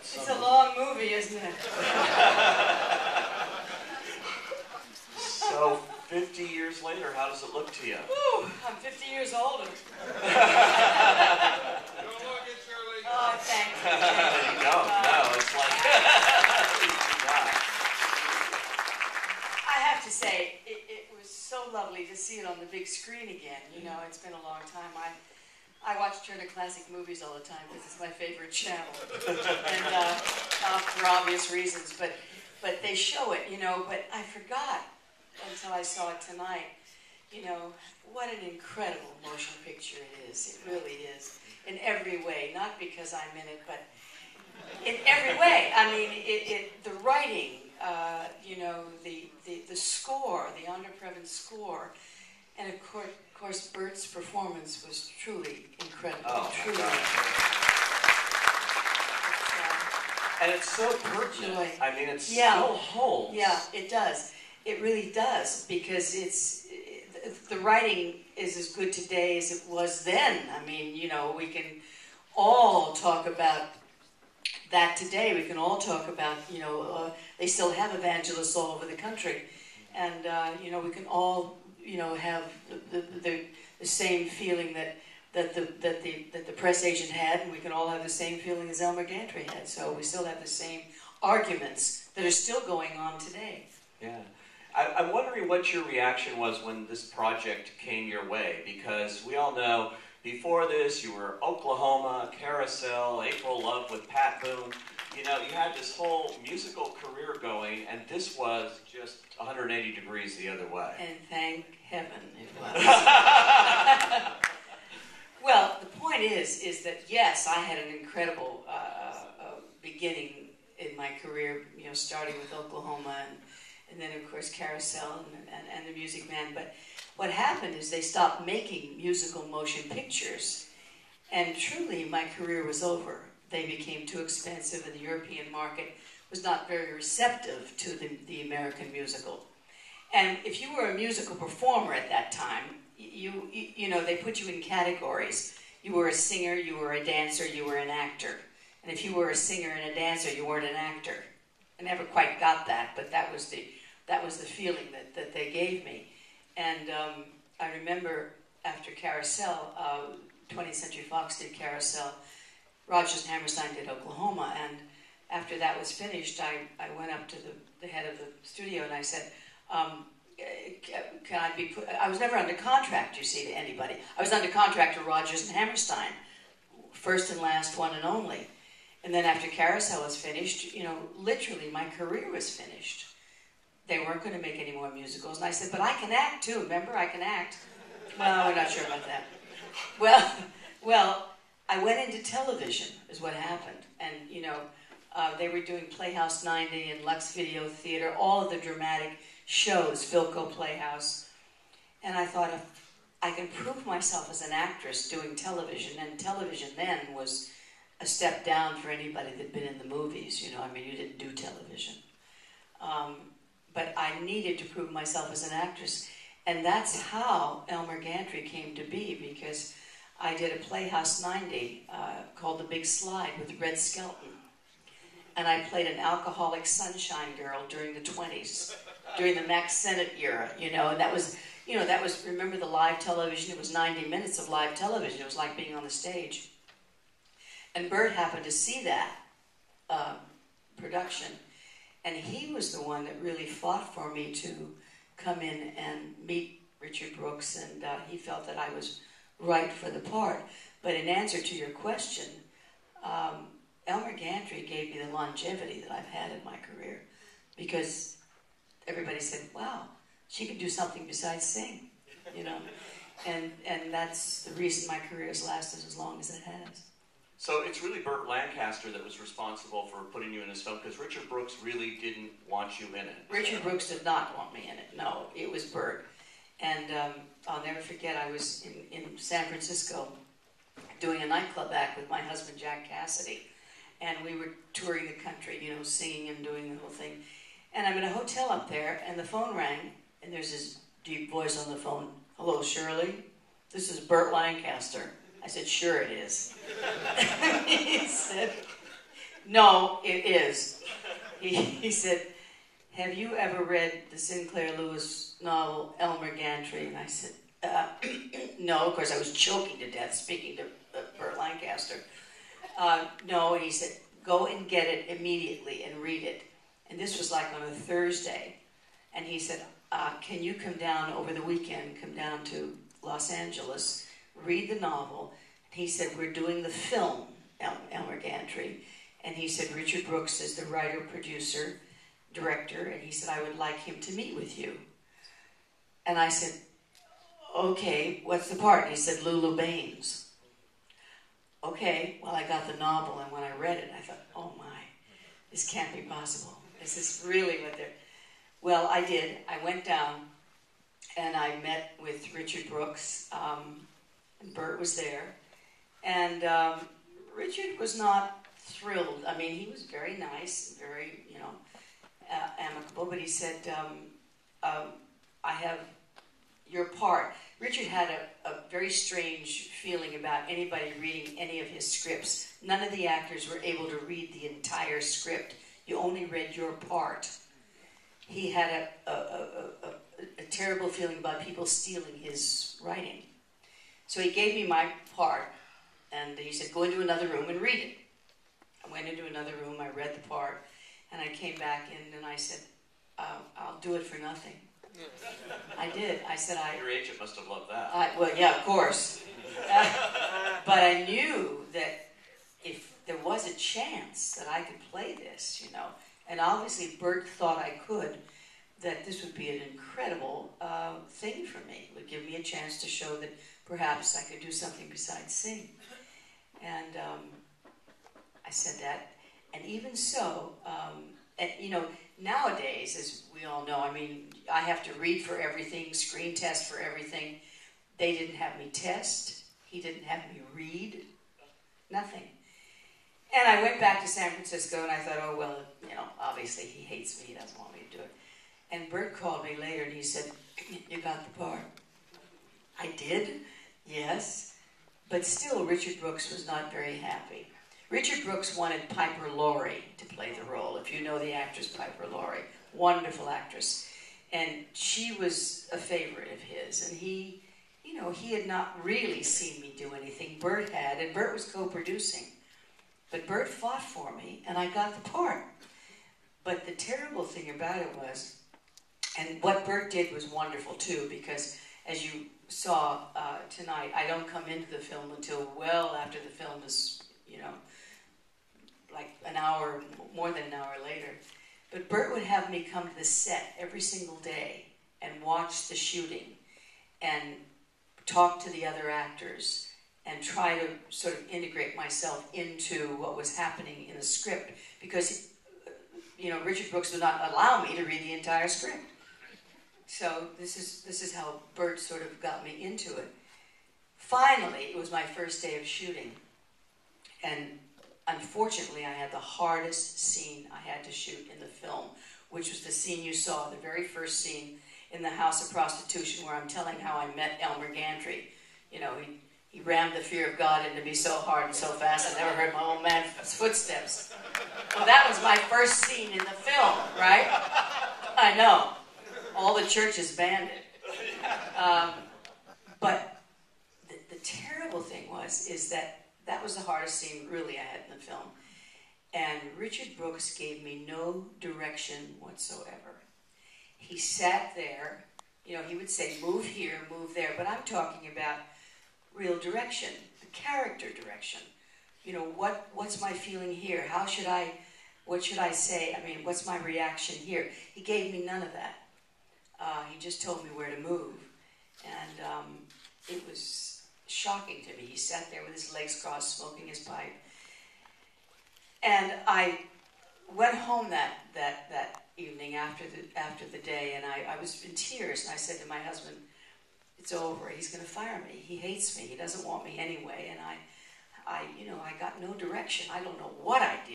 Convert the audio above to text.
It's a long movie, isn't it? So, 50 years later, how does it look to you? Woo, I'm 50 years older. Don't look at Shirley. Oh, thanks. You don't. No, it's like... I have to say, it was so lovely to see it on the big screen again. You know, it's been a long time. I watch Turner Classic Movies all the time because it's my favorite channel, and for obvious reasons. But they show it, you know. But I forgot until I saw it tonight. You know what an incredible motion picture it is. It really is in every way. Not because I'm in it, but in every way. I mean, the writing, you know, the score, the Annaversary score, and of course, Bert's performance was truly incredible. Oh, truly. And it's so pertinent. Joy. I mean, it still holds. Yeah, it does. It really does, because the writing is as good today as it was then. I mean, you know, we can all talk about that today. We can all talk about, you know, they still have evangelists all over the country, and you know, we can all, you know, have the same feeling that the press agent had, and we can all have the same feeling as Elmer Gantry had. So we still have the same arguments that are still going on today. Yeah. I'm wondering what your reaction was when this project came your way, because we all know before this you were Oklahoma, Carousel, April Love with Pat Boone. You know, you had this whole musical career going, and this was just 180 degrees the other way. And thank heaven it was. Well, the point is that yes, I had an incredible beginning in my career, you know, starting with Oklahoma and then of course Carousel and the Music Man. But what happened is they stopped making musical motion pictures, and truly my career was over. They became too expensive, and the European market was not very receptive to the American musical. And if you were a musical performer at that time, you know, they put you in categories. You were a singer, you were a dancer, you were an actor. And if you were a singer and a dancer, you weren't an actor. I never quite got that, but that was the feeling that they gave me. And I remember after Carousel, 20th Century Fox did Carousel, Rodgers and Hammerstein did Oklahoma, and after that was finished, I went up to the head of the studio and I said, can I be put? I was never under contract, you see, to anybody. I was under contract to Rodgers and Hammerstein, first and last, one and only. And then after Carousel was finished, you know, literally my career was finished. They weren't going to make any more musicals. And I said, but I can act too, remember? I can act. Well, we're not sure about that. Well, I went into television, is what happened. And, you know, they were doing Playhouse 90 and Lux Video Theater, all of the dramatic shows, Philco Playhouse. And I thought, if I can prove myself as an actress doing television, and television then was a step down for anybody that had been in the movies, you know, I mean, you didn't do television. But I needed to prove myself as an actress. And that's how Elmer Gantry came to be, because I did a Playhouse 90 called The Big Slide with Red Skelton. And I played an alcoholic sunshine girl during the 20s, during the Max Sennett era, you know, and that was, you know, remember the live television, it was 90 minutes of live television, it was like being on the stage. And Bert happened to see that production, and he was the one that really fought for me to come in and meet Richard Brooks, and he felt that I was right for the part. But in answer to your question, Elmer Gantry gave me the longevity that I've had in my career, because everybody said, wow, she can do something besides sing, you know, and that's the reason my career has lasted as long as it has. So it's really Burt Lancaster that was responsible for putting you in his film, because Richard Brooks really didn't want you in it. Richard Brooks did not want me in it, no, it was Burt. And I'll never forget, I was in San Francisco doing a nightclub act with my husband, Jack Cassidy. And we were touring the country, you know, singing and doing the whole thing. And I'm in a hotel up there, and the phone rang, and there's this deep voice on the phone. Hello, Shirley? This is Burt Lancaster. I said, sure it is. No, it is. He said, have you ever read the Sinclair Lewis novel, Elmer Gantry? And I said, no. Of course, I was choking to death speaking to Burt Lancaster. No, and he said, go and get it immediately and read it. And this was like on a Thursday. And he said, can you come down over the weekend, come down to Los Angeles, read the novel? And he said, we're doing the film, Elmer Gantry. And he said, Richard Brooks is the writer, producer, director, and he said, I would like him to meet with you. And I said, okay, what's the part? And he said, Lulu Baines. Okay, well, I got the novel, and when I read it, I thought, oh my, this can't be possible. This is really what they're... Well, I did. I went down, and I met with Richard Brooks, and Burt was there. And Richard was not thrilled. I mean, he was very nice, very, amicable, but he said, I have your part. Richard had a very strange feeling about anybody reading any of his scripts. None of the actors were able to read the entire script. You only read your part. He had a terrible feeling about people stealing his writing. So he gave me my part, and he said, go into another room and read it. I went into another room, I read the part, and I came back in and I said, I'll do it for nothing. I did. I said, Your agent must have loved that. Well, yeah, of course. But I knew that if there was a chance that I could play this, and obviously Burt thought I could, that this would be an incredible thing for me. It would give me a chance to show that perhaps I could do something besides sing. And I said that. And even so, nowadays, as we all know, I mean, I have to read for everything, screen test for everything. They didn't have me test. He didn't have me read. Nothing. And I went back to San Francisco, and I thought, oh, well, obviously he hates me. He doesn't want me to do it. And Burt called me later, and he said, you got the part. I did, yes. But still, Richard Brooks was not very happy. Richard Brooks wanted Piper Laurie to play the role, if you know the actress Piper Laurie. Wonderful actress. And she was a favorite of his. And he had not really seen me do anything. Burt had, and Burt was co-producing. But Burt fought for me, and I got the part. But the terrible thing about it was, and what Burt did was wonderful too, because as you saw tonight, I don't come into the film until well after the film is, like an hour, more than an hour later. But Burt would have me come to the set every single day and watch the shooting and talk to the other actors and try to sort of integrate myself into what was happening in the script, because, Richard Brooks would not allow me to read the entire script. So this is how Burt sort of got me into it. Finally, it was my first day of shooting, and unfortunately, I had the hardest scene I had to shoot in the film, which was the scene you saw, the very first scene in the House of Prostitution, where I'm telling how I met Elmer Gantry. He rammed the fear of God into me so hard and so fast, I never heard my old man's footsteps. Well, that was my first scene in the film, right? I know. All the churches banned it. But the terrible thing is that was the hardest scene really I had in the film. And Richard Brooks gave me no direction whatsoever. He sat there, he would say, move here, move there, but I'm talking about real direction, the character direction. What's my feeling here? What should I say? I mean, what's my reaction here? He gave me none of that. He just told me where to move. And it was shocking to me. He sat there with his legs crossed, smoking his pipe. And I went home that evening after the day, and I was in tears, and I said to my husband, it's over, he's going to fire me. He hates me, he doesn't want me anyway, and I got no direction. I don't know what I did.